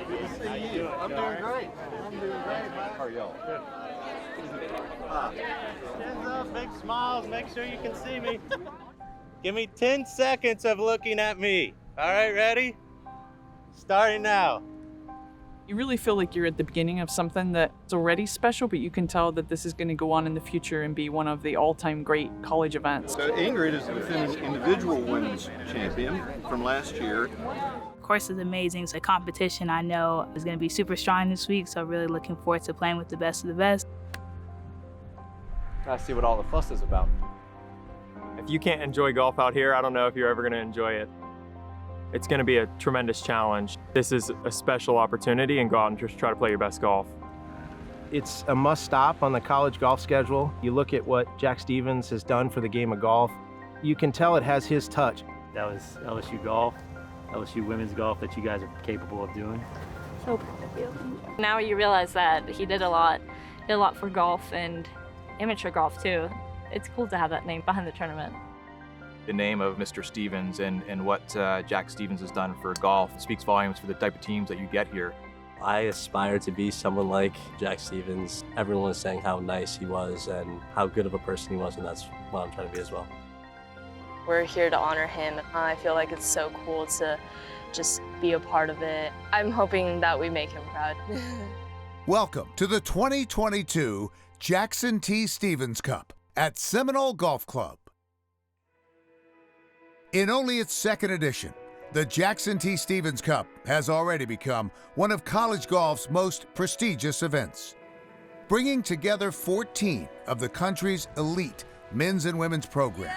Good to see you. I'm doing great. How are y'all? Good. Hands up, big smiles, make sure you can see me. Give me 10 seconds of looking at me. All right, ready? Starting now. You really feel like you're at the beginning of something that's already special, but you can tell that this is going to go on in the future and be one of the all-time great college events. So Ingrid is the defending individual women's champion from last year. Of course, it's amazing. It's a competition I know is going to be super strong this week, so really looking forward to playing with the best of the best. I see what all the fuss is about. If you can't enjoy golf out here, I don't know if you're ever going to enjoy it. It's going to be a tremendous challenge. This is a special opportunity, and go out and just try to play your best golf. It's a must stop on the college golf schedule. You look at what Jack Stevens has done for the game of golf. You can tell it has his touch. That was LSU golf, LSU women's golf that you guys are capable of doing. So proud of you. Now you realize that he did a lot for golf and amateur golf too. It's cool to have that name behind the tournament. The name of Mr. Stevens and what Jack Stevens has done for golf speaks volumes for the type of teams that you get here. I aspire to be someone like Jack Stevens. Everyone was saying how nice he was and how good of a person he was, and that's what I'm trying to be as well. We're here to honor him. I feel like it's so cool to just be a part of it. I'm hoping that we make him proud. Welcome to the 2022 Jackson T. Stevens Cup at Seminole Golf Club. In only its second edition, the Jackson T. Stevens Cup has already become one of college golf's most prestigious events, bringing together 14 of the country's elite men's and women's programs,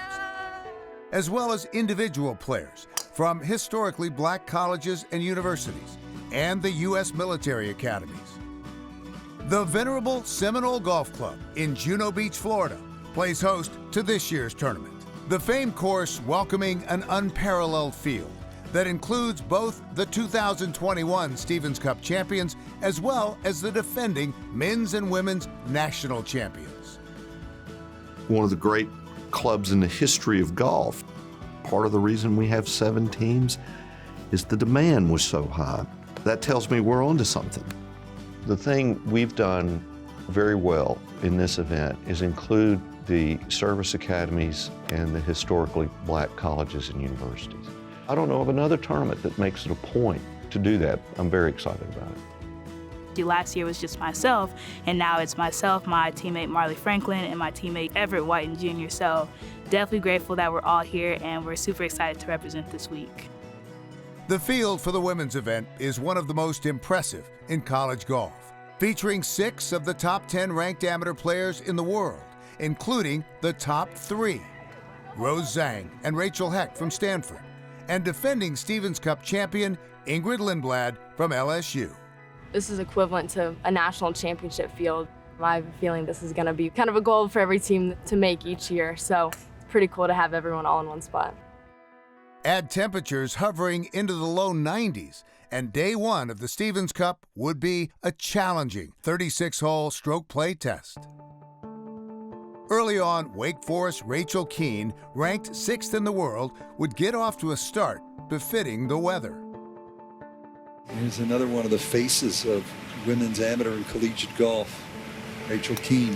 as well as individual players from historically black colleges and universities and the U.S. military academies. The venerable Seminole Golf Club in Juno Beach, Florida, plays host to this year's tournament. The famed course welcoming an unparalleled field that includes both the 2021 Stevens Cup champions as well as the defending men's and women's national champions. One of the great clubs in the history of golf. Part of the reason we have 7 teams is the demand was so high. That tells me we're onto something. The thing we've done very well in this event is include the service academies and the historically black colleges and universities. I don't know of another tournament that makes it a point to do that. I'm very excited about it. Last year was just myself, and now it's myself, my teammate Marley Franklin, and my teammate Everett Whiten Jr. So definitely grateful that we're all here, and we're super excited to represent this week. The field for the women's event is one of the most impressive in college golf, featuring 6 of the top 10 ranked amateur players in the world, including the top 3, Rose Zhang and Rachel Heck from Stanford, and defending Stevens Cup champion Ingrid Lindblad from LSU. This is equivalent to a national championship field. I have a feeling this is going to be kind of a goal for every team to make each year, so it's pretty cool to have everyone all in one spot. Add temperatures hovering into the low 90s, and day 1 of the Stevens Cup would be a challenging 36-hole stroke play test. Early on, Wake Forest's Rachel Keene, ranked 6th in the world, would get off to a start befitting the weather. Here's another one of the faces of women's amateur and collegiate golf, Rachel Keene.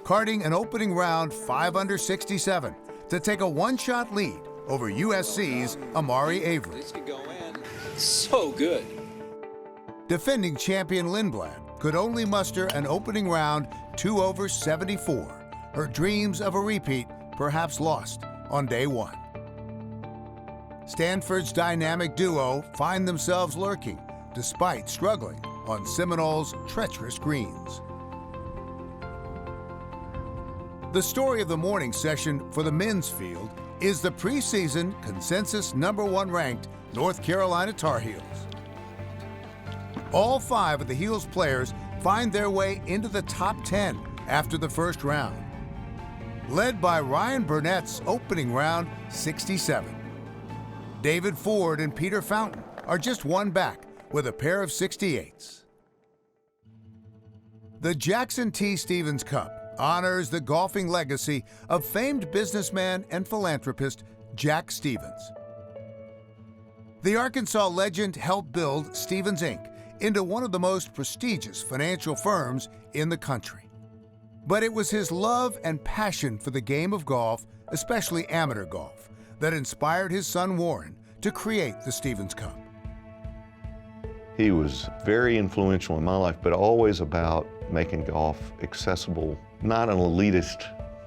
Karting an opening round 5 under 67 to take a one-shot lead over USC's Amari Avery. This could go in. So good. Defending champion Lindblad could only muster an opening round 2 over 74. Her dreams of a repeat perhaps lost on day 1. Stanford's dynamic duo find themselves lurking despite struggling on Seminole's treacherous greens. The story of the morning session for the men's field is the preseason consensus #1 ranked North Carolina Tar Heels. All 5 of the Heels players find their way into the top 10 after the first round, led by Ryan Burnett's opening round 67. David Ford and Peter Fountain are just 1 back with a pair of 68s. The Jackson T. Stevens Cup honors the golfing legacy of famed businessman and philanthropist Jack Stevens. The Arkansas legend helped build Stevens Inc. into one of the most prestigious financial firms in the country. But it was his love and passion for the game of golf, especially amateur golf, that inspired his son Warren to create the Stevens Cup. He was very influential in my life, but always about making golf accessible, not an elitist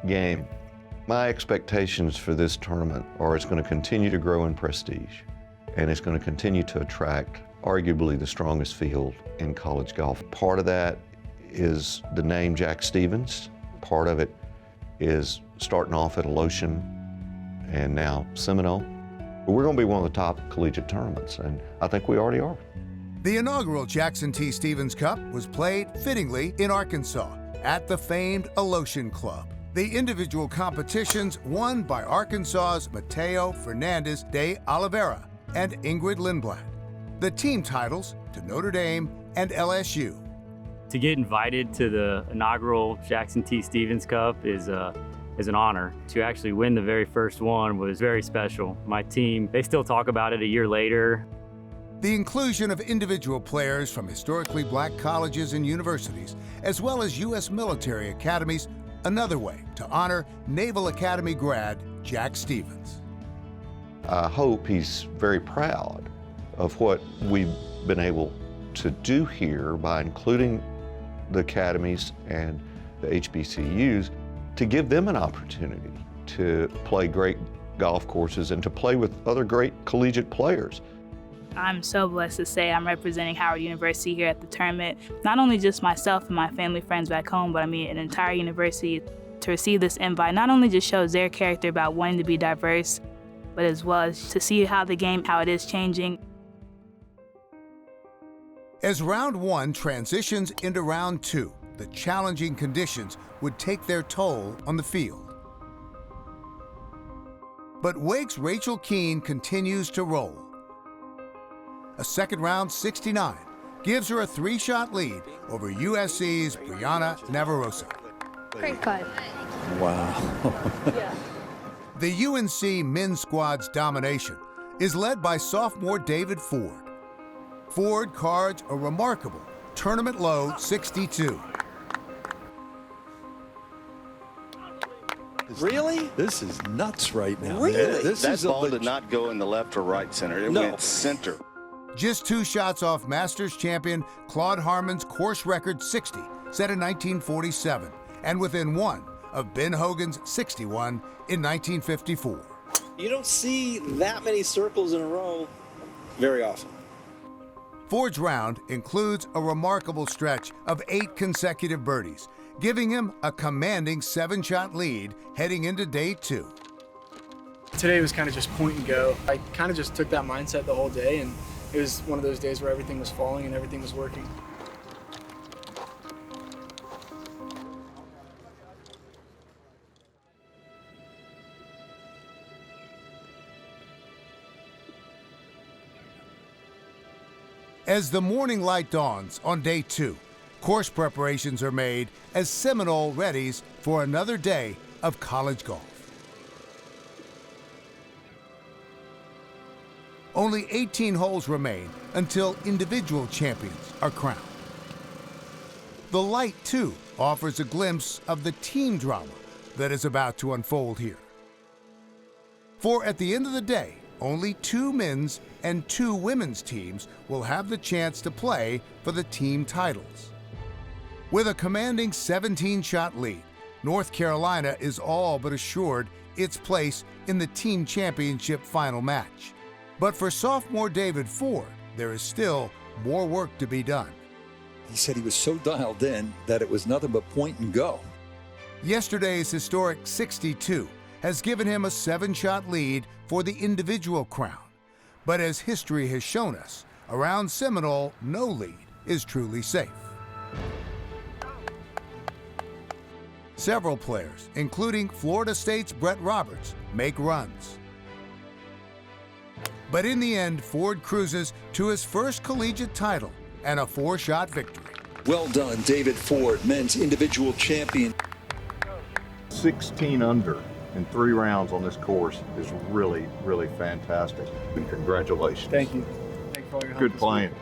game. My expectations for this tournament are it's going to continue to grow in prestige, and it's going to continue to attract arguably the strongest field in college golf. Part of that is the name Jack Stevens. Part of it is starting off at Alotian and now Seminole. We're going to be one of the top collegiate tournaments, and I think we already are. The inaugural Jackson T. Stevens Cup was played fittingly in Arkansas at the famed Alotian Club. The individual competitions won by Arkansas's Mateo Fernandez de Oliveira and Ingrid Lindblad. The team titles to Notre Dame and LSU. To get invited to the inaugural Jackson T. Stevens Cup is an honor. To actually win the very first one was very special. My team, they still talk about it a year later. The inclusion of individual players from historically black colleges and universities, as well as U.S. military academies, another way to honor Naval Academy grad Jack Stevens. I hope he's very proud of what we've been able to do here by including the academies and the HBCUs to give them an opportunity to play great golf courses and to play with other great collegiate players. I'm so blessed to say I'm representing Howard University here at the tournament. Not only just myself and my family, friends back home, but I mean an entire university. To receive this invite not only just shows their character about wanting to be diverse, but as well as to see how the game, how it is changing. As round one transitions into round two, the challenging conditions would take their toll on the field. But Wake's Rachel Keene continues to roll. A second round 69 gives her a 3-shot lead over USC's Brianna Navarrosa. Great putt. Wow. The UNC men's squad's domination is led by sophomore David Ford. Ford cards a remarkable tournament low 62. Really? This is nuts right now. Really? This That is a ball did not go in the left or right center. It went center. Just 2 shots off Masters champion Claude Harmon's course record 60, set in 1947, and within 1 of Ben Hogan's 61 in 1954. You don't see that many circles in a row very often. Ford's round includes a remarkable stretch of 8 consecutive birdies, giving him a commanding 7-shot lead heading into day 2. Today was kind of just point and go. I kind of just took that mindset the whole day, and it was one of those days where everything was falling and everything was working. As the morning light dawns on day 2, course preparations are made as Seminole readies for another day of college golf. Only 18 holes remain until individual champions are crowned. The light, too, offers a glimpse of the team drama that is about to unfold here. For at the end of the day, only 2 men's and 2 women's teams will have the chance to play for the team titles. With a commanding 17-shot lead, North Carolina is all but assured its place in the team championship final match. But for sophomore David Ford, there is still more work to be done. He said he was so dialed in that it was nothing but point and go. Yesterday's historic 62 has given him a 7-shot lead for the individual crown. But as history has shown us, around Seminole, no lead is truly safe. Several players, including Florida State's Brett Roberts, make runs. But in the end, Ford cruises to his first collegiate title and a 4-shot victory. Well done, David Ford, men's individual champion. 16 under in 3 rounds on this course is really, really fantastic. And congratulations. Thank you. Thank you for all your help. Good this playing. week.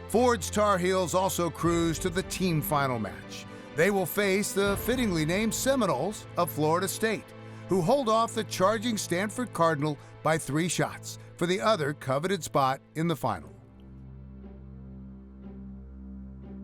Ford's Tar Heels also cruise to the team final match. They will face the fittingly named Seminoles of Florida State, who hold off the charging Stanford Cardinal by 3 shots for the other coveted spot in the final.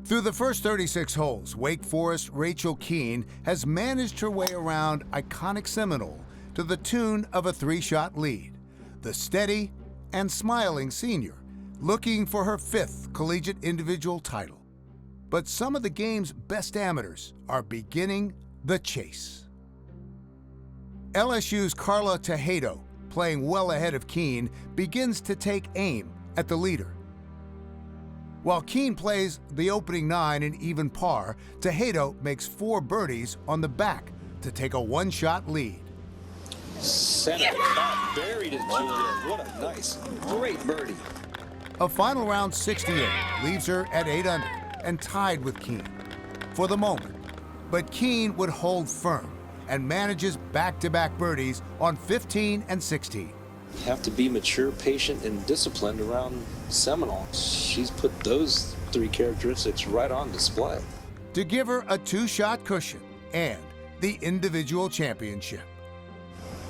Through the first 36 holes, Wake Forest's Rachel Keene has managed her way around iconic Seminole to the tune of a 3-shot lead. The steady and smiling senior looking for her 5th collegiate individual title. But some of the game's best amateurs are beginning the chase. LSU's Carla Tejedo, playing well ahead of Keene, begins to take aim at the leader. While Keene plays the opening 9 in even par, Tejedo makes 4 birdies on the back to take a 1-shot lead. Center, not buried it, Julia. What a nice, great birdie. A final round 68 leaves her at 8 under and tied with Keene for the moment. But Keene would hold firm and manages back-to-back birdies on 15 and 16. You have to be mature, patient, and disciplined around Seminole. She's put those 3 characteristics right on display. To give her a 2-shot cushion and the individual championship.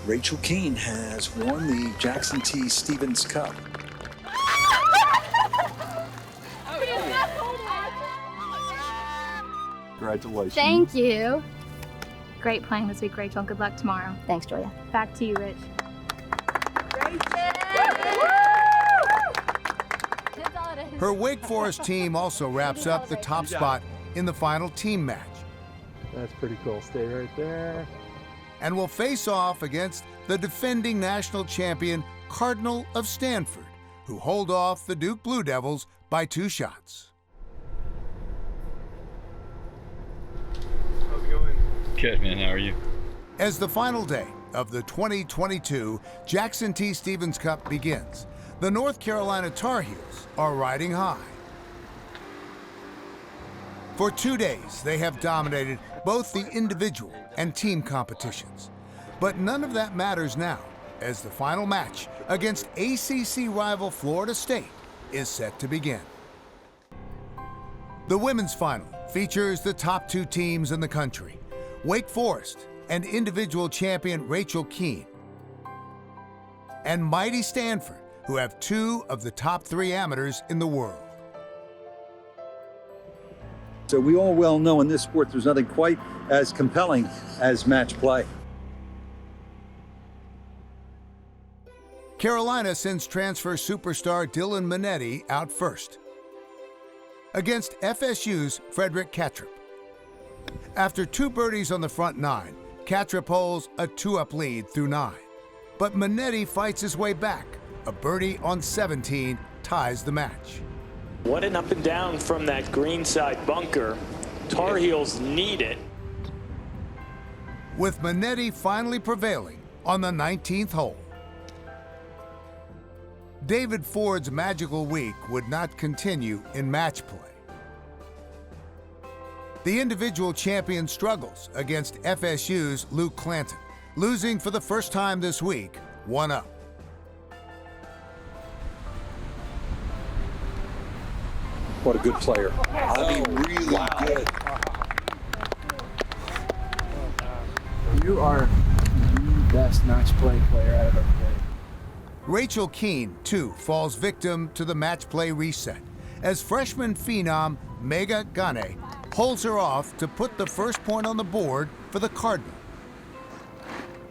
Rachel Keene has won the Jackson T. Stevens Cup. Congratulations. Thank you. Great playing this week, Rachel. Good luck tomorrow. Thanks, Julia. Back to you, Rich. Her Wake Forest team also wraps up the top spot in the final team match. That's pretty cool. Stay right there. And will face off against the defending national champion Cardinal of Stanford, who hold off the Duke Blue Devils by 2 shots. How's it going? Good, man. How are you? As the final day of the 2022 Jackson T. Stevens Cup begins, the North Carolina Tar Heels are riding high. For 2 days, they have dominated both the individual and team competitions. But none of that matters now, as the final match against ACC rival Florida State is set to begin. The women's final features the top 2 teams in the country, Wake Forest and individual champion Rachel Keene, and mighty Stanford, who have 2 of the top 3 amateurs in the world. So we all well know in this sport there's nothing quite as compelling as match play. Carolina sends transfer superstar Dylan Minetti out first against FSU's Frederick Kattrup. After 2 birdies on the front 9, Kattrup holds a 2-up lead through 9. But Minetti fights his way back. A birdie on 17 ties the match. What an up and down from that greenside bunker. Tar Heels need it. With Minetti finally prevailing on the 19th hole. David Ford's magical week would not continue in match play. The individual champion struggles against FSU's Luke Clanton, losing for the first time this week, 1 up. What a good player. I mean, really good. You are the best match play player I've ever played. Rachel Keene, too, falls victim to the match play reset, as freshman phenom Mega Gane holds her off to put the first point on the board for the Cardinal.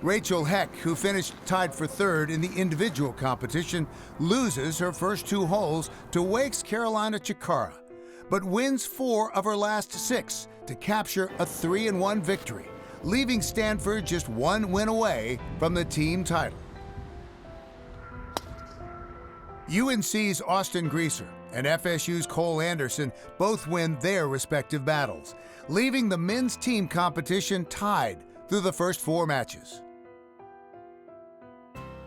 Rachel Heck, who finished tied for 3rd in the individual competition, loses her first 2 holes to Wake's Carolina Chikara, but wins 4 of her last 6 to capture a 3-1 victory, leaving Stanford just 1 win away from the team title. UNC's Austin Greaser and FSU's Cole Anderson both win their respective battles, leaving the men's team competition tied through the first 4 matches.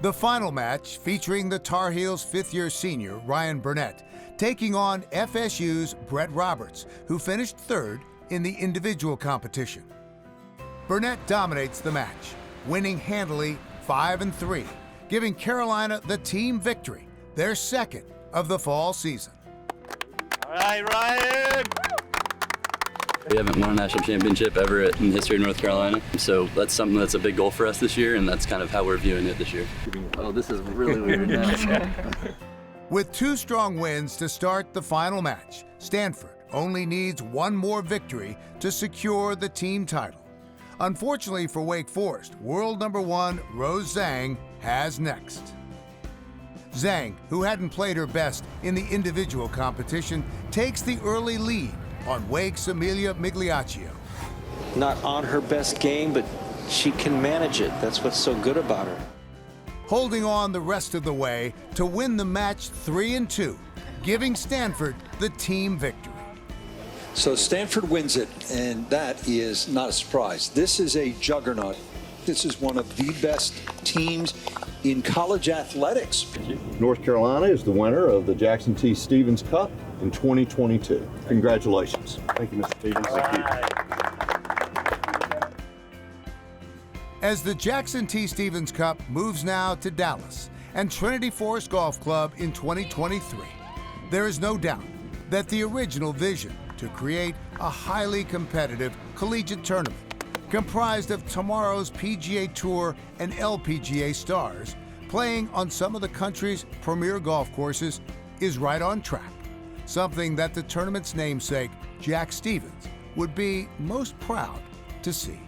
The final match, featuring the Tar Heels' 5th-year senior, Ryan Burnett, taking on FSU's Brett Roberts, who finished 3rd in the individual competition. Burnett dominates the match, winning handily 5-3, giving Carolina the team victory, their second of the fall season. All right, Ryan. We haven't won a national championship ever in the history of North Carolina, so that's something that's a big goal for us this year, and that's kind of how we're viewing it this year. Oh, this is really weird now. With 2 strong wins to start the final match, Stanford only needs one more victory to secure the team title. Unfortunately for Wake Forest, world number 1 Rose Zhang has next. Zhang, who hadn't played her best in the individual competition, takes the early lead on Wake's Amelia Migliaccio. Not on her best game, but she can manage it. That's what's so good about her. Holding on the rest of the way to win the match 3-2, giving Stanford the team victory. So Stanford wins it, and that is not a surprise. This is a juggernaut. This is one of the best teams in college athletics. North Carolina is the winner of the Jackson T. Stevens Cup in 2022. Congratulations. Thank you, Mr. Stevens. Thank you. As the Jackson T. Stevens Cup moves now to Dallas and Trinity Forest Golf Club in 2023, there is no doubt that the original vision to create a highly competitive collegiate tournament comprised of tomorrow's PGA Tour and LPGA stars playing on some of the country's premier golf courses is right on track, something that the tournament's namesake, Jack Stevens, would be most proud to see.